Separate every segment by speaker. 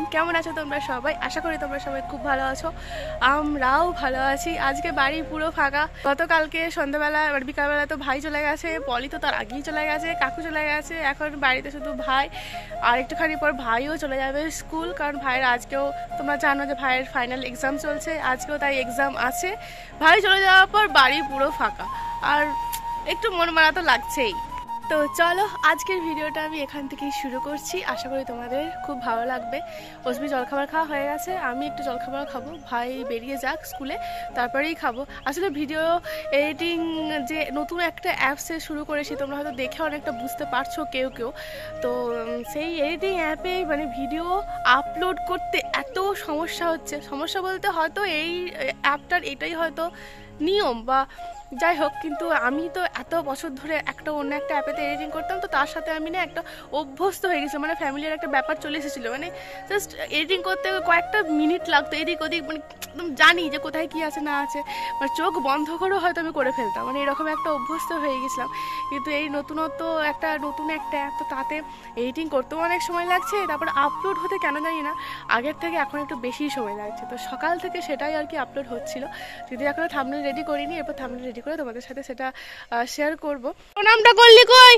Speaker 1: Morning. কেমন আছো তোমরা সবাই? আশা করি তোমরা সবাই খুব ভালো আছো, আমরাও ভালো আছি। আজকে বাড়ি পুরো ফাঁকা। গতকালকে সন্ধ্যাবেলা বিকালবেলা তো ভাই চলে গেছে, পলি তো তার আগেই চলে গেছে, কাকু চলে গেছে, এখন বাড়িতে শুধু ভাই। আর একটুখানি পর ভাইও চলে যাবে স্কুল, কারণ ভাইয়ের আজকেও তোমরা জানো যে ভাইয়ের ফাইনাল এক্সাম চলছে, আজকেও তাই এক্সাম আছে। ভাই চলে যাওয়ার পর বাড়ি পুরো ফাঁকা, আর একটু মন মারা তো লাগছেই। তো চলো আজকের ভিডিওটা আমি এখান থেকেই শুরু করছি। আশা করি তোমাদের খুব ভালো লাগবে। অসমি জলখাবার খাওয়া হয়ে গেছে, আমি একটু জলখাবার খাবো, ভাই বেরিয়ে যাক স্কুলে, তারপরেই খাবো। আসলে ভিডিও এডিটিং যে নতুন একটা অ্যাপসে শুরু করেছি, তোমরা হয়তো দেখে অনেকটা বুঝতে পারছো কেউ কেউ। তো সেই এডিটিং অ্যাপে মানে ভিডিও আপলোড করতে এত সমস্যা হচ্ছে। সমস্যা বলতে হয়তো এই অ্যাপটার এটাই হয়তো নিয়ম বা যাই হোক, কিন্তু আমি তো এত বছর ধরে একটা অন্য একটা অ্যাপেতে এডিটিং করতাম, তো তার সাথে আমি না একটা অভ্যস্ত হয়ে গেছি, মানে ফ্যামিলির একটা ব্যাপার চলে এসেছিলো। মানে জাস্ট এডিটিং করতে কয়েকটা মিনিট লাগতো, এদিক ওদিক, মানে একদম জানি যে কোথায় কী আছে না আছে, মানে চোখ বন্ধ করেও হয়তো আমি করে ফেলতাম, মানে এরকম একটা অভ্যস্ত হয়ে গেছিলাম। কিন্তু এই নতুন একটা অ্যাপ, তো তাতে এডিটিং করতেও অনেক সময় লাগছে, তারপর আপলোড হতে কেন জানি না আগের থেকে এখন একটু বেশি সময় লাগছে। তো সকাল থেকে সেটাই আর কি আপলোড হচ্ছিল, যদি এখনো থাম্বনেল রেডি করিনি, এরপর থাম্বনেল রেডি করে তোমাদের সাথে সেটা শেয়ার করব। প্রণামটা করলি কই?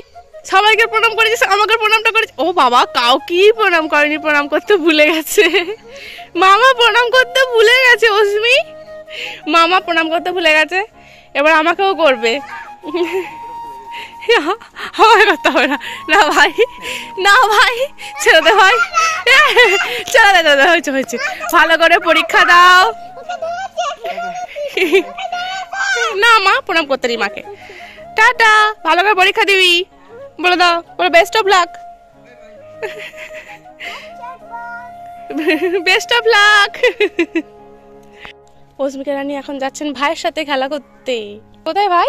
Speaker 1: সবাইকে প্রণাম করেছিস, আমাকে প্রণামটা করেছিস? ও বাবা, কাউকেই প্রণাম করেনি, প্রণাম করতে ভুলে গেছে। মামা প্রণাম করতে ভুলে গেছে, অসমি মামা প্রণাম করতে ভুলে গেছে, এবার আমাকেও করবে। আমার করতে হবে না, না ভাই, না ভাই, ছেড়ে দে ভাই, ছেড়ে দে, হয়েছে হয়েছে, ভালো করে পরীক্ষা দাও। না মা, প্রণাম করতে নি মাকে। টাটা, ভালো করে পরীক্ষা দিবি, বলে দাও, বলে best of luck, best of luck. Asmika Rani এখন যাচ্ছেন ভাইয়ের সাথে খেলা করতে। কোথায় ভাই?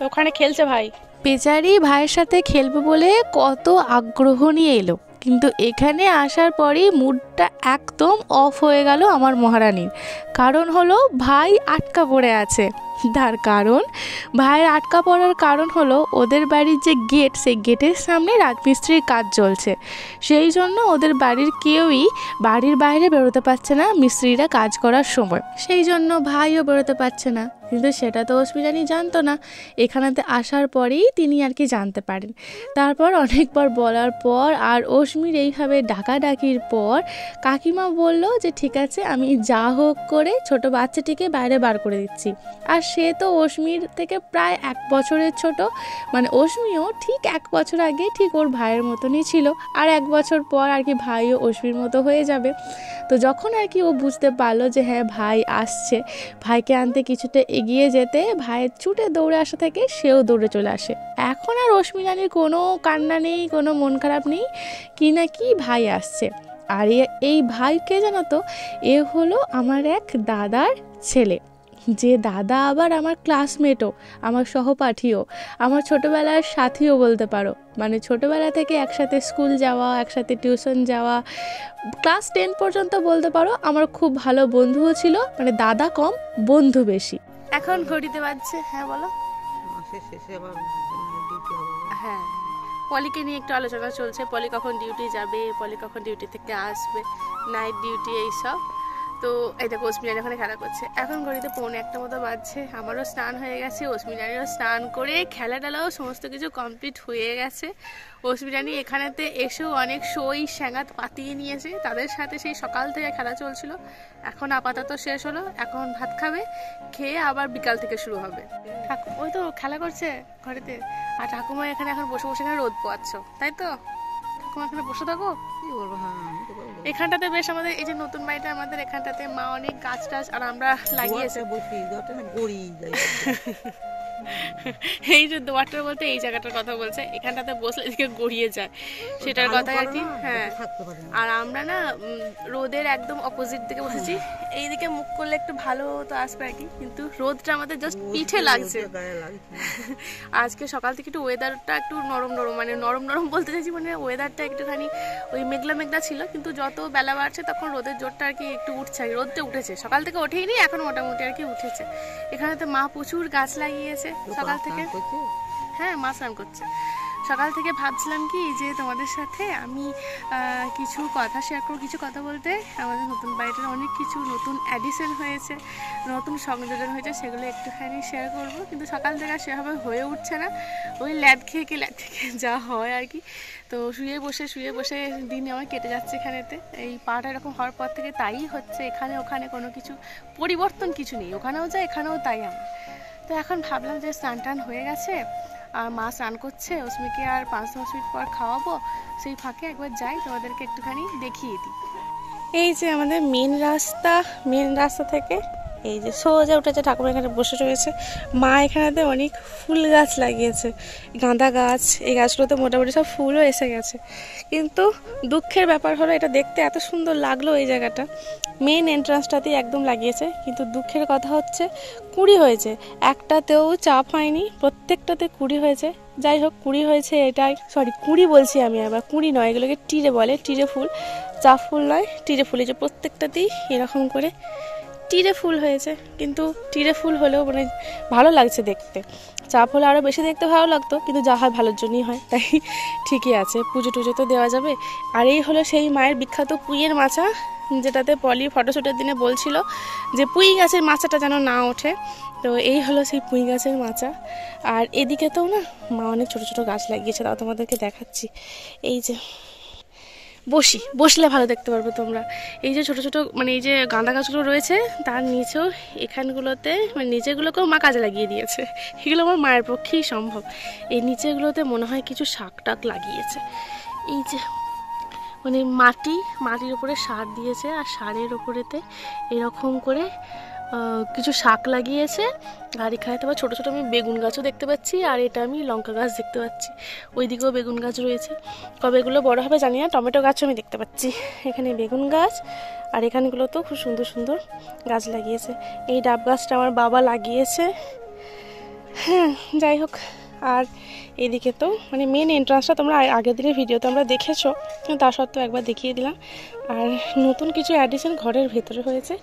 Speaker 1: ওখানে খেলছে ভাই। বেচারি ভাইয়ের সাথে খেলবে বলে কত আগ্রহ নিয়ে এলো, কিন্তু এখানে আসার পরই মুডটা একদম অফ হয়ে গেল আমার মহারানীর। কারণ হলো ভাই আটকা পড়ে আছে। তার কারণ, ভাইয়ের আটকা পড়ার কারণ হলো ওদের বাড়ির যে গেট, সেই গেটের সামনে রাজমিস্ত্রির কাজ চলছে। সেই জন্য ওদের বাড়ির কেউই বাড়ির বাইরে বেরোতে পারছে না মিস্ত্রিরা কাজ করার সময়, সেই জন্য ভাইও বেরোতে পারছে না। কিন্তু সেটা তো অস্মি রানী জানতো না, এখানেতে আসার পরেই তিনি আর কি জানতে পারেন। তারপর অনেকবার বলার পর আর অস্মির এইভাবে ডাকাডাকির পর কাকিমা বলল যে ঠিক আছে, আমি যা হোক করে ছোট বাচ্চাটিকে বাইরে বার করে দিচ্ছি। আর সে তো অস্মির থেকে প্রায় 1 বছরের ছোট, মানে অস্মিও ঠিক 1 বছর আগে ঠিক ওর ভাইয়ের মতনই ছিল, আর 1 বছর পর আর কি ভাইও অস্মির মতো হয়ে যাবে। তো যখন আর কি ও বুঝতে পারলো যে হ্যাঁ ভাই আসছে, ভাইকে আনতে কিছুটা এগিয়ে যেতে ভাইয়ের ছুটে দৌড়ে আসা থেকে সেও দৌড়ে চলে আসে। এখন আর অস্মি রানীর কোনো কান্না নেই, কোনো মন খারাপ নেই, কি না কি ভাই আসছে। আর এই ভাইকে জানো তো, এ হলো আমার এক দাদার ছেলে, যে দাদা আবার আমার ক্লাসমেটও, আমার সহপাঠীও, আমার ছোটোবেলার সাথীও বলতে পারো। মানে ছোটোবেলা থেকে একসাথে স্কুল যাওয়া, একসাথে টিউশন যাওয়া, ক্লাস 10 পর্যন্ত বলতে পারো আমার খুব ভালো বন্ধুও ছিল। মানে দাদা কম, বন্ধু বেশি। এখন ঘড়িতে বাজছে, হ্যাঁ বলো। হ্যাঁ, পলিকে নিয়ে একটু আলোচনা চলছে, পলি কখন ডিউটি যাবে, পলি কখন ডিউটি থেকে আসবে, নাইট ডিউটি এইসব। তো এই দেখো অস্মি রানী ওখানে খেলা করছে। এখন ঘড়িতে 1:45 মতো বাজছে, আমারও স্নান হয়ে গেছে, অস্মি রানীরও স্নান করে খেলা টেলাও সমস্ত কিছু কমপ্লিট হয়ে গেছে। অস্মি রানী এখানেতে এসেও অনেক সই স্যাঙাত পাতিয়ে নিয়েছে, তাদের সাথে সেই সকাল থেকে খেলা চলছিল। এখন আপাতত শেষ হলো, এখন ভাত খাবে, খেয়ে আবার বিকাল থেকে শুরু হবে। ওই তো খেলা করছে ঘরেতে, আর ঠাকুমা এখানে এখন বসে বসে এখানে রোদ পোয়াচ্ছ, তাই তো? ঠাকুমা এখানে বসে থাকো। এখানটাতে বেশ আমাদের এই যে নতুন বাড়িটা, আমাদের এখানটাতে মা অনেক গাছ টাছ আর আমরা লাগিয়েছে। এই যে দোয়ারটা বলতে এই জায়গাটার কথা বলছে, এখানটাতে বসলে এদিকে গড়িয়ে যায়, সেটার কথা আর কি। হ্যাঁ, আর আমরা না রোদের একদম অপোজিট দিকে বসেছি, এইদিকে মুখ করলে একটু ভালো তো আসবে আর কি, কিন্তু রোদটা আমাদের জাস্ট পিঠে লাগছে। আজকে সকাল থেকে একটু ওয়েদারটা একটু নরম নরম, মানে নরম নরম বলতে চাইছি, মানে ওয়েদারটা একটুখানি ওই মেঘলা মেঘলা ছিল, কিন্তু যত বেলা বাড়ছে তখন রোদের জোরটা আর কি একটু উঠছে, রোদটা উঠেছে, সকাল থেকে ওঠেইনি, এখন মোটামুটি আর কি উঠেছে। এখানে তো মা প্রচুর গাছ লাগিয়েছে সকাল থেকে। হ্যাঁ, মা স্নান করছে, সকাল থেকে ভাবছিলাম কি যে তোমাদের সাথে আমি কিছু কথা শেয়ার করবো, কিছু কথা বলতে আমাদের নতুন বাড়িটার অনেক কিছু নতুন অ্যাডিশন হয়েছে, নতুন সংযোজন হয়েছে, সেগুলো একটুখানি শেয়ার করব। কিন্তু সকাল থেকে সেভাবে হয়ে উঠছে না, ওই ল্যাদ খেয়ে যা হয় আর কি। তো শুয়ে বসে দিন আমার কেটে যাচ্ছে এখানেতে। এই পাটা এরকম হওয়ার পর থেকে তাই হচ্ছে, এখানে ওখানে কোনো কিছু পরিবর্তন কিছু নেই, ওখানেও যায় এখানেও তাই আমার। তো এখন ভাবলাম যে স্নান টান হয়ে গেছে আর মা স্নান করছে, অস্মিকে আর 5-10 মিনিট পর খাওয়াবো, সেই ফাঁকে একবার যাই তোমাদেরকে একটুখানি দেখিয়ে দিই। এই যে আমাদের মেন রাস্তা থেকে এই যে সোজা উঠেছে, ঠাকুর এখানে বসে রয়েছে। মা এখানেতে অনেক ফুল গাছ লাগিয়েছে, গাঁদা গাছ, এই গাছগুলোতে মোটামুটি সব ফুলও এসে গেছে। কিন্তু দুঃখের ব্যাপার হলো, এটা দেখতে এত সুন্দর লাগলো এই জায়গাটা, মেন এন্ট্রান্সটাতেই একদম লাগিয়েছে, কিন্তু দুঃখের কথা হচ্ছে কুঁড়ি হয়েছে, একটাতেও চাপ হয়নি, প্রত্যেকটাতে কুঁড়ি হয়েছে। যাই হোক, কুঁড়ি হয়েছে এটাই, সরি কুঁড়ি বলছি আমি, আবার কুঁড়ি নয়, এগুলোকে টিরে বলে, টিরে ফুল, চাপ ফুল নয়, টিরে ফুল। এই যে প্রত্যেকটাতেই এরকম করে টিরে ফুল হয়েছে, কিন্তু টিরে ফুল হলেও মানে ভালো লাগছে দেখতে। চাপ হলে আরও বেশি দেখতে ভালো লাগতো, কিন্তু যা হয় ভালোর জন্যই হয়, তাই ঠিকই আছে, পুজো টুজো তো দেওয়া যাবে। আর এই হলো সেই মায়ের বিখ্যাত পুঁইয়ের মাচা, যেটাতে পলি ফটোশ্যুটের দিনে বলছিল যে পুঁই গাছের মাচাটা যেন না ওঠে। তো এই হলো সেই পুঁই গাছের মাচা। আর এদিকে তো না মা অনেক ছোটো ছোটো গাছ লাগিয়েছে, তাও তোমাদেরকে দেখাচ্ছি। এই যে বসলে ভালো দেখতে পারবে তোমরা। এই যে ছোট ছোট মানে এই যে গাঁদা গাছগুলো রয়েছে, তার নিচেও এখানগুলোতে মানে নিচেগুলোকেও মা কাজে লাগিয়ে দিয়েছে। এগুলো আমার মায়ের পক্ষেই সম্ভব। এই নিচেগুলোতে মনে হয় কিছু শাক টাক লাগিয়েছে। এই যে মানে মাটির উপরে সার দিয়েছে, আর সারের উপরেতে এরকম করে কিছু শাক লাগিয়েছে। আর এখানে তো আবার ছোটো ছোটো আমি বেগুন গাছও দেখতে পাচ্ছি, আর এটা আমি লঙ্কা গাছ দেখতে পাচ্ছি, ওইদিকেও বেগুন গাছ রয়েছে। কবে এগুলো বড় হবে জানি না। টমেটো গাছও আমি দেখতে পাচ্ছি, এখানে বেগুন গাছ, আর এখানগুলোতেও খুব সুন্দর সুন্দর গাছ লাগিয়েছে। এই ডাব গাছটা আমার বাবা লাগিয়েছে। হ্যাঁ, যাই হোক। আর এদিকে তো মানে মেন এন্ট্রান্সটা তোমরা আগের দিনের ভিডিওতে আমরা দেখেছো, কিন্তু তা সত্ত্বেও একবার দেখিয়ে দিলাম। আর নতুন কিছু অ্যাডিশন ঘরের ভেতরে হয়েছে,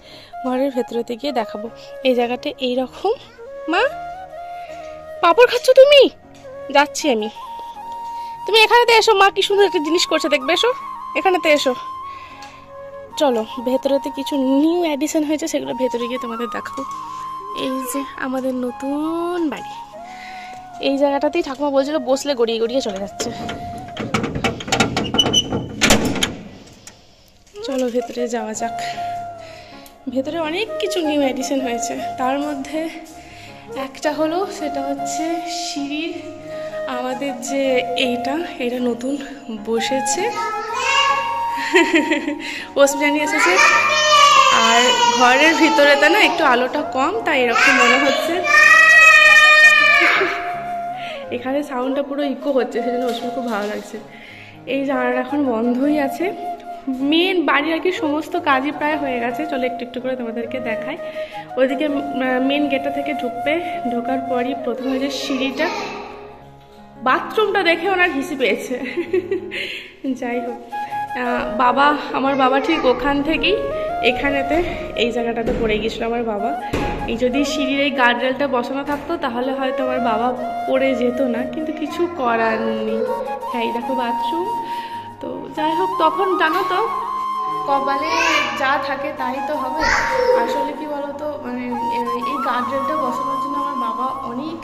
Speaker 1: ঘরের ভেতরেতে গিয়ে দেখাবো। এই জায়গাটা এইরকম। মা পাপড় খাচ্ছ তুমি? যাচ্ছি আমি, তুমি এখানেতে এসো, মা কি সুন্দর একটা জিনিস করছে দেখবে, এসো এখানেতে এসো। চলো ভেতরেতে কিছু নিউ অ্যাডিশন হয়েছে, সেগুলো ভেতরে গিয়ে তোমাদের দেখাবো। এই যে আমাদের নতুন বাড়ি, এই জায়গাটাতেই ঠাকুমা বলছিল বসলে গড়িয়ে গড়িয়ে চলে যাচ্ছে। চলো ভেতরে যাওয়া যাক। ভেতরে অনেক কিছু নিউ এডিশন হয়েছে, তার মধ্যে একটা হলো সেটা হচ্ছে সিঁড়ির আমাদের যে এইটা নতুন বসেছে, ওসমানি এসেছে। আর ঘরের ভিতরেতে না একটু আলোটা কম, তাই এরকম মনে হচ্ছে। এখানে সাউন্ডটা পুরো ইকো হচ্ছে, সেজন্য ওসমান খুব ভালো লাগছে। এই জানালাটা এখন বন্ধই আছে। মেন বাড়ির আর কি সমস্ত কাজই প্রায় হয়ে গেছে। চলো একটু একটু করে তোমাদেরকে দেখাই। ওইদিকে মেন গেটটা থেকে ঢোকার পরই প্রথমে যে সিঁড়িটা, বাথরুমটা দেখে ওনার হিসি পেয়েছে। যাই হোক, আমার বাবা ঠিক ওখান থেকেই এখানেতে এই জায়গাটাতে পড়ে গিয়েছিল আমার বাবা। এই যদি সিঁড়ির এই গার্ডরেলটা বসানো থাকতো তাহলে হয়তো আমার বাবা পড়ে যেত না, কিন্তু কিছু করার নেই। হ্যাঁ, এই দেখো বাথরুম। তো যাই হোক, তখন জানো তো কপালে যা থাকে তাই তো হবে। আসলে কি বলতো, মানে এই গার্ডরেলটা বসানোর জন্য আমার বাবা অনেক,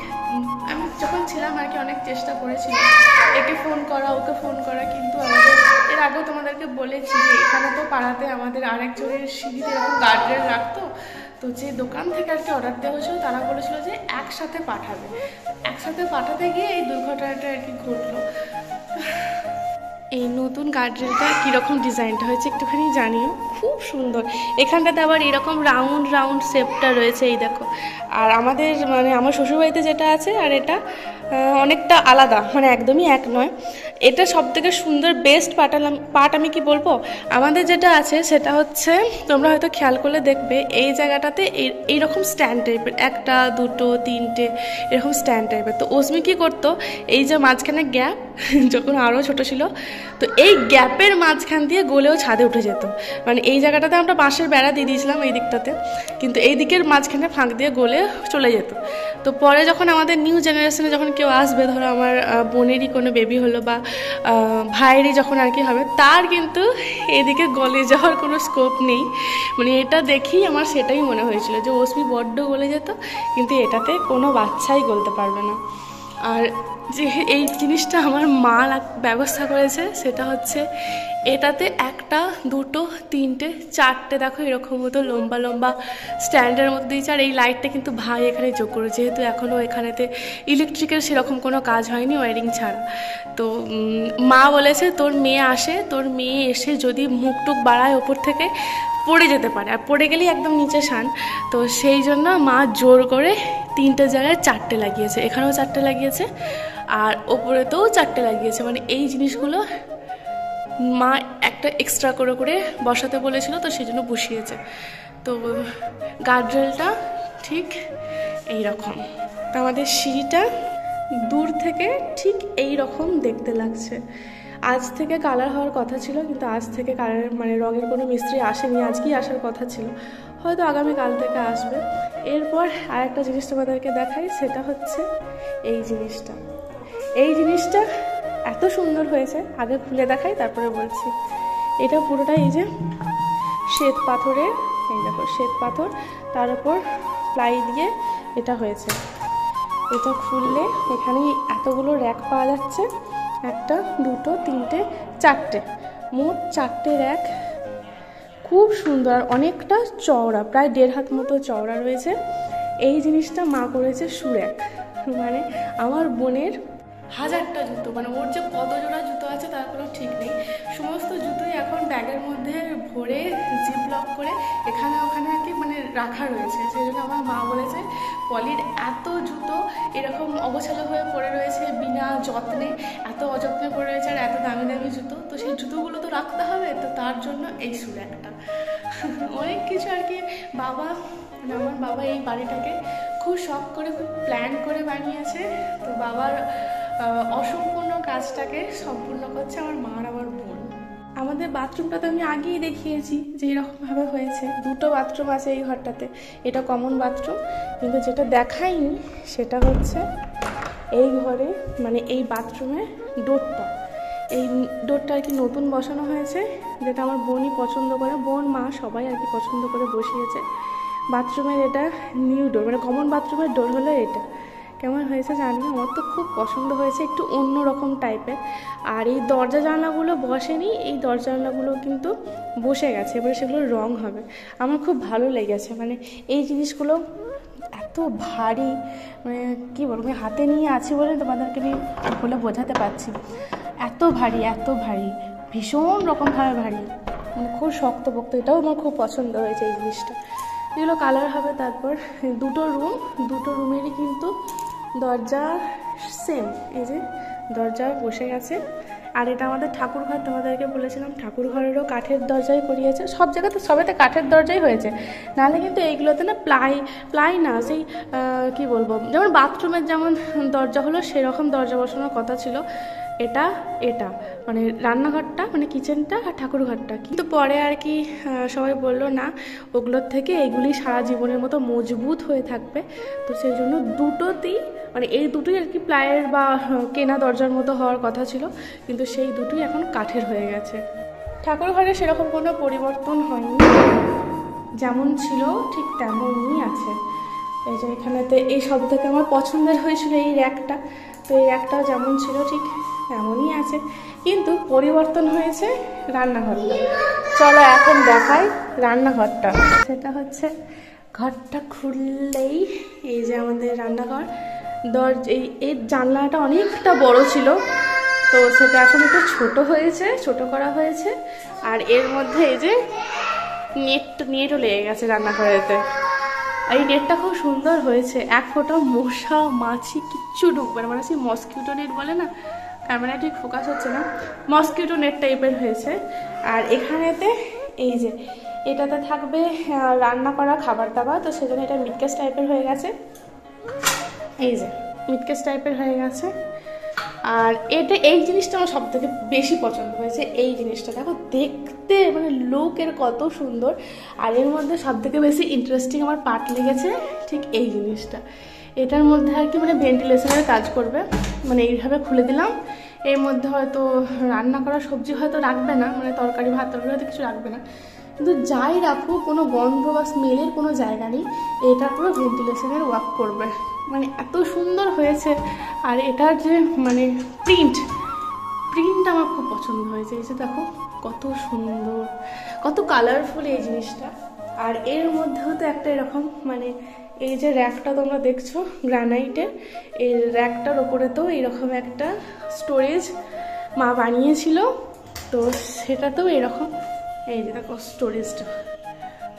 Speaker 1: আমি যখন ছিলাম আর কি অনেক চেষ্টা করেছিল, একে ফোন করা ওকে ফোন করা, কিন্তু আমাদের এর আগেও তোমাদেরকে বলেছি যে এখানে তো পাড়াতে আমাদের আরেকজনের সিঁড়িতে এরকম গার্ডরেল রাখতো। তো যে দোকান থেকে আর কি অর্ডার দেওয়া হয়েছিল, তারা বলেছিল যে একসাথে পাঠাতে গিয়ে এই দুর্ঘটনাটা আর কি ঘটলো। এই নতুন গার্ডরেলটা কীরকম ডিজাইনটা হয়েছে একটুখানি জানিও, খুব সুন্দর। এখানটাতে আবার এরকম রাউন্ড শেপটা রয়েছে, এই দেখো। আর আমাদের মানে আমার শ্বশুরবাড়িতে যেটা আছে আর অনেকটা আলাদা, মানে একদমই এক নয়। এটা সব থেকে সুন্দর বেস্ট পার্ট আমি কি বলবো, আমাদের যেটা আছে সেটা হচ্ছে, তোমরা হয়তো খেয়াল করলে দেখবে এই জায়গাটাতে এইরকম স্ট্যান্ড টাইপের, 1, 2, 3 এরকম স্ট্যান্ড টাইপের। তো ওসমি কী করতো, এই যে মাঝখানে গ্যাপ, যখন আরও ছোট ছিল। তো এই গ্যাপের মাঝখান দিয়ে গলেও ছাদে উঠে যেত। মানে এই জায়গাটাতে আমরা বাঁশের বেড়া দিয়ে দিয়েছিলাম এই দিকটাতে, কিন্তু এই দিকের মাঝখানে ফাঁক দিয়ে গলে চলে যেত। তো পরে যখন আমাদের নিউ জেনারেশনে যখন কেউ আসবে, ধরো আমার বোনেরই কোনো বেবি হলো বা ভাইয়েরই যখন আর কি হবে, তার কিন্তু এদিকে গলে যাওয়ার কোনো স্কোপ নেই। মানে এটা দেখেই আমার সেটাই মনে হয়েছিল যে অশ্মি বড্ড গলে যেত, কিন্তু এটাতে কোনো বাচ্চাই গলতে পারবে না। আর যে এই জিনিসটা আমার মা ব্যবস্থা করেছে সেটা হচ্ছে এটাতে একটা, দুটো, তিনটে, চারটে, দেখো এরকম মতো লম্বা লম্বা স্ট্যান্ডের মতো দিয়েছে। আর এই লাইটটা কিন্তু ভাই এখানে যোগ করে, যেহেতু এখনও এখানেতে ইলেকট্রিকের সেরকম কোনো কাজ হয়নি ওয়ারিং ছাড়া। তো মা বলেছে তোর মেয়ে আসে, তোর মেয়ে এসে যদি মুখ টুক বাড়ায় ওপর থেকে পড়ে যেতে পারে, আর পড়ে গেলেই একদম নিচে শান। তো সেই জন্য মা জোর করে 3টে জায়গায় 4টে লাগিয়েছে, এখানেও 4টে লাগিয়েছে আর ওপরেতেও 4টে লাগিয়েছে। মানে এই জিনিসগুলো মা একটা এক্সট্রা করে করে বসাতে বলেছিল, তো সেই জন্য বসিয়েছে। তো গার্ডরেলটা ঠিক এই রকম। তো আমাদের সিঁড়িটা দূর থেকে ঠিক এই রকম দেখতে লাগছে। আজ থেকে কালার হওয়ার কথা ছিল, কিন্তু আজ থেকে কালারের মানে রঙের কোনো মিস্ত্রি আসেনি, আজকেই আসার কথা ছিল, হয়তো আগামীকাল থেকে আসবে। এরপর আর একটা জিনিস তোমাদেরকে দেখাই, সেটা হচ্ছে এই জিনিসটা। এই জিনিসটা এত সুন্দর হয়েছে, আগে খুলে দেখাই তারপরে বলছি। এটা পুরোটা এই যে শ্বেত পাথরের, এই দেখো শ্বেত পাথর, তার উপর প্লাই দিয়ে এটা হয়েছে। এটা খুললে এখানে এতগুলো র্যাক পাওয়া যাচ্ছে, 1, 2, 3, 4টে, মোট 4টে র্যাক। খুব সুন্দর, অনেকটা চওড়া, প্রায় 1.5 হাত মতো চওড়া রয়েছে। এই জিনিসটা মা করেছে সুরেক। মানে আমার বোনের 1000টা জুতো, মানে ওর যে কত জোড়া জুতো আছে তার কোনো ঠিক নেই, সমস্ত জুতোই এখন ব্যাগের মধ্যে ভরে জিপ লক করে এখানে ওখানে আর কি মানে রাখা রয়েছে। সেই জন্য আমার মা বলেছে পলির এত জুতো এরকম অগোছালো হয়ে পড়ে রয়েছে, বিনা যত্নে, এত অযত্নে পড়ে রয়েছে, আর এত দামি দামি জুতো, তো সেই জুতোগুলো তো রাখতে হবে, তো তার জন্য এই সুরেকটা। অনেক কিছু আর কি বাবা, আমার বাবা এই বাড়িটাকে খুব শখ করে, খুব প্ল্যান করে বানিয়েছে। তো বাবার অসম্পূর্ণ কাজটাকে সম্পূর্ণ করছে আমার মা আর আমার বোন। আমাদের বাথরুমটা তো আমি আগেই দেখিয়েছি যে এরকমভাবে হয়েছে, 2টো বাথরুম আছে এই ঘরটাতে, এটা কমন বাথরুম। কিন্তু যেটা দেখাইনি সেটা হচ্ছে এই ঘরে, মানে এই বাথরুমের ডোরটা, এই ডোরটা আর কি নতুন বসানো হয়েছে, যেটা আমার বোনই পছন্দ করে, বোন মা সবাই আর কি পছন্দ করে বসিয়েছে। বাথরুমের এটা নিউ ডোর, মানে কমন বাথরুমের ডোর হলো এটা। কেমন হয়েছে জানি না, আমার তো খুব পছন্দ হয়েছে, একটু অন্য রকম টাইপের। আর এই দরজা জানলাগুলো বসেনি, এই দরজা জানলাগুলো কিন্তু বসে গেছে, এবারে সেগুলো রং হবে। আমার খুব ভালো লেগেছে, মানে এই জিনিসগুলো এত ভারী, মানে কী বলবো, আমি হাতে নিয়ে আছি বলে তোমাদেরকে আমি বলে বোঝাতে পারছি। এত ভারী, এত ভারী, ভীষণ রকমভাবে ভারী, মানে খুব শক্তপোক্ত। এটাও আমার খুব পছন্দ হয়েছে এই জিনিসটা। এগুলো কালার হবে। তারপর 2টো রুম, 2টো রুমেরই কিন্তু দরজা সেম, এই যে দরজা বসে গেছে। আর এটা আমাদের ঠাকুর ঘর, তোমাদেরকে বলেছিলাম ঠাকুর ঘরেরও কাঠের দরজাই করিয়েছে, সব জায়গাতে সবেতে কাঠের দরজাই হয়েছে, নাহলে কিন্তু এইগুলোতে না প্লাই না, সেই কী বলবো, যেমন বাথরুমের যেমন দরজা হলো সেরকম দরজা বসানোর কথা ছিল। এটা মানে রান্নাঘরটা, মানে কিচেনটা আর ঠাকুর ঘরটা, কিন্তু পরে আর কি সবাই বললো না, ওগুলোর থেকে এইগুলি সারা জীবনের মতো মজবুত হয়ে থাকবে। তো সেই জন্য দুটোতেই, মানে এই দুটোই আর কি প্লাইয়ের বা কেনা দরজার মতো হওয়ার কথা ছিল, কিন্তু সেই দুটোই এখন কাঠের হয়ে গেছে। ঠাকুর ঘরে সেরকম কোনো পরিবর্তন হয়নি, যেমন ছিল ঠিক তেমনই আছে। এই যে এখানেতে এই সব থেকে আমার পছন্দের হয়েছিল এই র্যাকটা, তো এই র্যাকটাও যেমন ছিল ঠিক তেমনই আছে, কিন্তু পরিবর্তন হয়েছে রান্নাঘরটা। চলো এখন দেখাই রান্নাঘরটা। সেটা হচ্ছে ঘরটা খুললেই এই যে আমাদের রান্নাঘর, এই জানলাটা অনেকটা বড় ছিল, তো সেটা এখন একটু ছোট হয়েছে, ছোট করা হয়েছে। আর এর মধ্যে এই যে নেটও লেগে গেছে রান্নাঘরেতে। এই নেটটা খুব সুন্দর হয়েছে, 1 ফোঁটা মশা মাছি কিচ্ছু ঢুকবে না, মানে সেই মসকিউটো নেট বলে না, ক্যামেরা ঠিক ফোকাস হচ্ছে না, মসকিউটো নেট টাইপের হয়েছে। আর এখানেতে এই যে এটাতে থাকবে রান্না করা খাবার দাবার, তো সেজন্য এটা মিটকেস টাইপের হয়ে গেছে, এই যে মিটকেস টাইপের হয়ে গেছে। আর এই জিনিসটা আমার সব থেকে বেশি পছন্দ হয়েছে। এই জিনিসটা দেখো, দেখতে মানে লুকের কত সুন্দর। আর এর মধ্যে সব থেকে বেশি ইন্টারেস্টিং আমার পার্ট লেগেছে ঠিক এই জিনিসটা। এটার মধ্যে আর কি মানে ভেন্টিলেশনের কাজ করবে, মানে এইভাবে খুলে দিলাম, এর মধ্যে হয়তো রান্না করা সবজি হয়তো রাখবে না, মানে তরকারি ভাত তরকারি হয়তো কিছু রাখবে না, কিন্তু যাই রাখো কোনো গন্ধ বা স্মেলের কোনো জায়গা নেই। এটা পুরো ভেন্টিলেশনের ওয়ার্ক করবে, মানে এত সুন্দর হয়েছে। আর এটার যে মানে প্রিন্ট আমার খুব পছন্দ হয়েছে। এই যে দেখো কত সুন্দর, কত কালারফুল এই জিনিসটা। আর এর মধ্যেও তো একটা এরকম মানে এই যে র্যাকটা তোমরা দেখছো গ্রানাইটের, এই র্যাকটার ওপরে তো এরকম একটা স্টোরেজ মা বানিয়েছিল, তো সেটাতেও এরকম এই যে দেখো স্টোরেজটা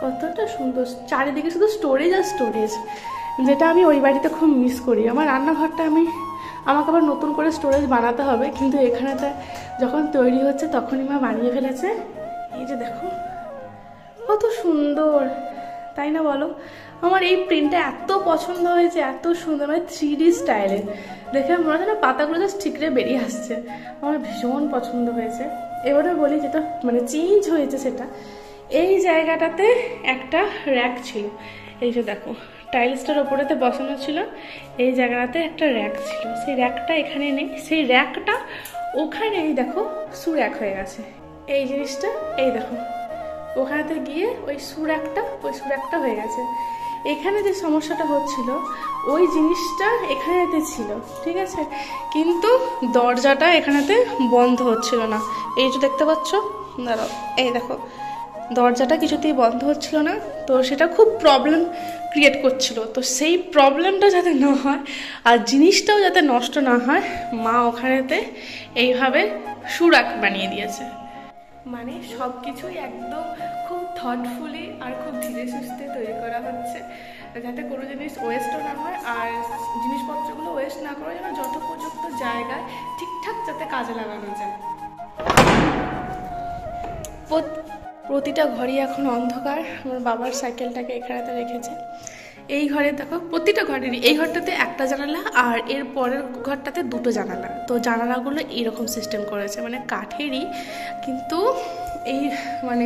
Speaker 1: কতটা সুন্দর, চারিদিকে শুধু স্টোরেজ আর স্টোরেজ, যেটা আমি ওই বাড়িতে খুব মিস করি। আমার রান্নাঘরটা আমাকে আবার নতুন করে স্টোরেজ বানাতে হবে, কিন্তু এখানেতে যখন তৈরি হচ্ছে তখনই মা বানিয়ে ফেলেছে। এই যে দেখো কত সুন্দর, তাই না বলো? আমার এই প্রিন্টটা এত পছন্দ হয়েছে, এত সুন্দর, মানে 3D স্টাইলের। দেখে মনে হচ্ছে না পাতাগুলো জাস্ট ঠিকরে বেরিয়ে আসছে। আমার ভীষণ পছন্দ হয়েছে। এবারে বলি যেটা মানে চেঞ্জ হয়েছে, সেটা এই জায়গাটাতে একটা র্যাক ছিল। এই যে দেখো টাইলসটার ওপরেতে বসানো ছিল, এই জায়গাটাতে একটা র্যাক ছিল, সেই র্যাকটা এখানে নেই, সেই র্যাকটা ওখানে এই দেখো সুর্যাক হয়ে গেছে। এই জিনিসটা এই দেখো ওখানেতে গিয়ে ওই সুর্যাকটা হয়ে গেছে। এখানে যে সমস্যাটা হচ্ছিল ওই জিনিসটা এখানেতে ছিল, ঠিক আছে, কিন্তু দরজাটা এখানেতে বন্ধ হচ্ছিল না। এই যে দেখতে পাচ্ছ, দাঁড়াও, এই দেখো দরজাটা কিছুতেই বন্ধ হচ্ছিল না, তো সেটা খুব প্রবলেম ক্রিয়েট করছিল। তো সেই প্রবলেমটা যাতে না হয় আর জিনিসটাও যাতে নষ্ট না হয়, মা ওখানেতে এইভাবে সুরাক বানিয়ে দিয়েছে। মানে সব কিছুই একদম খুব থটফুলি আর খুব ধীরে সুস্থে তৈরি করা হচ্ছে, যাতে কোনো জিনিস ওয়েস্টও না হয় আর জিনিসপত্রগুলো ওয়েস্ট না করার জন্য যথোপযুক্ত জায়গায় ঠিকঠাক যাতে কাজে লাগানো যায়। প্রতিটা ঘরই এখন অন্ধকার। আমার বাবার সাইকেলটাকে এখানেতে রেখেছে। এই ঘরে দেখো প্রতিটা ঘরেরই, এই ঘরটাতে একটা জানালা আর এর পরের ঘরটাতে দুটো জানালা। তো জানালাগুলো এইরকম সিস্টেম করেছে, মানে কাঠেরই, কিন্তু এই মানে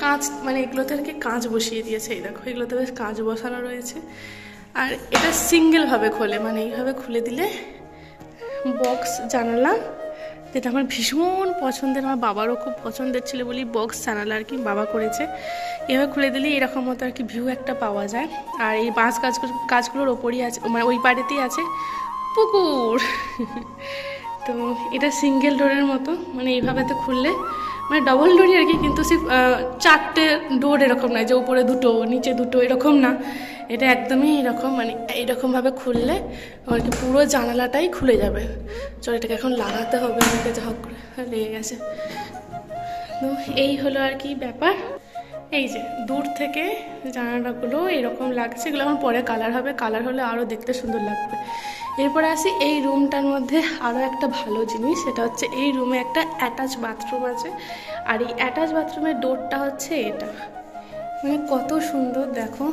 Speaker 1: কাঁচ, মানে এগুলোতে আর কি কাঁচ বসিয়ে দিয়েছে। এই দেখো এগুলোতে বেশ কাঁচ বসানো রয়েছে। আর এটা সিঙ্গেলভাবে খোলে, মানে এইভাবে খুলে দিলে বক্স জানালা, যেটা আমার ভীষণ পছন্দের, আমার বাবারও খুব পছন্দের ছিল বলি বক্স জানালা আর কি বাবা করেছে। এভাবে খুলে দিলে এরকম মতো আর কি ভিউ একটা পাওয়া যায়। আর এই বাঁশ গাছগুলোর ওপরই আছে, মানে ওই বাড়িতেই আছে পুকুর। তো এটা সিঙ্গেল ডোরের মতো, মানে এইভাবে তো খুললে মানে ডবল ডোরই আর কি, কিন্তু সে 4টে ডোর এরকম নয় যে উপরে দুটো নিচে দুটো এরকম না, এটা একদমই এরকম, মানে এইরকমভাবে খুললে আর কি পুরো জানালাটাই খুলে যাবে। চল এটাকে এখন লাগাতে হবে, আমাকে যা হোক করে লেগে গেছে। তো এই হলো আর কি ব্যাপার। এই যে দূর থেকে জানালাগুলো এরকম লাগছে, এগুলো এখন পরে কালার হবে, কালার হলে আরও দেখতে সুন্দর লাগবে। এরপরে আসি এই রুমটার মধ্যে আরও একটা ভালো জিনিস, সেটা হচ্ছে এই রুমে একটা অ্যাটাচ বাথরুম আছে। আর এই অ্যাটাচ বাথরুমের ডোরটা হচ্ছে এটা, মানে কত সুন্দর দেখো,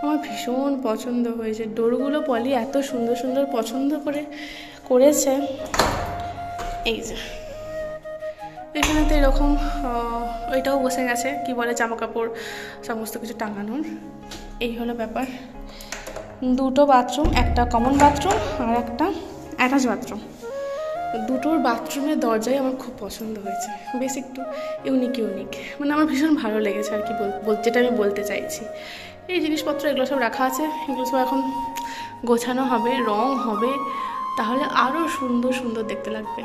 Speaker 1: আমার ভীষণ পছন্দ হয়েছে। ডোরগুলো পলি এত সুন্দর সুন্দর পছন্দ করেছে। এই যে এখানে তো এরকম ওইটাও বসে গেছে, কি বলে জামা কাপড় সমস্ত কিছু টাঙানোর। এই হলো ব্যাপার। দুটো বাথরুম, একটা কমন বাথরুম আর একটা অ্যাটাচ বাথরুম। দুটোর বাথরুমের দরজাই আমার খুব পছন্দ হয়েছে, বেশ একটু ইউনিক, মানে আমার ভীষণ ভালো লেগেছে আর কি, যেটা আমি বলতে চাইছি। এই জিনিসপত্র এগুলো সব রাখা আছে, এগুলো সব এখন গোছানো হবে, রং হবে, তাহলে আরও সুন্দর সুন্দর দেখতে লাগবে।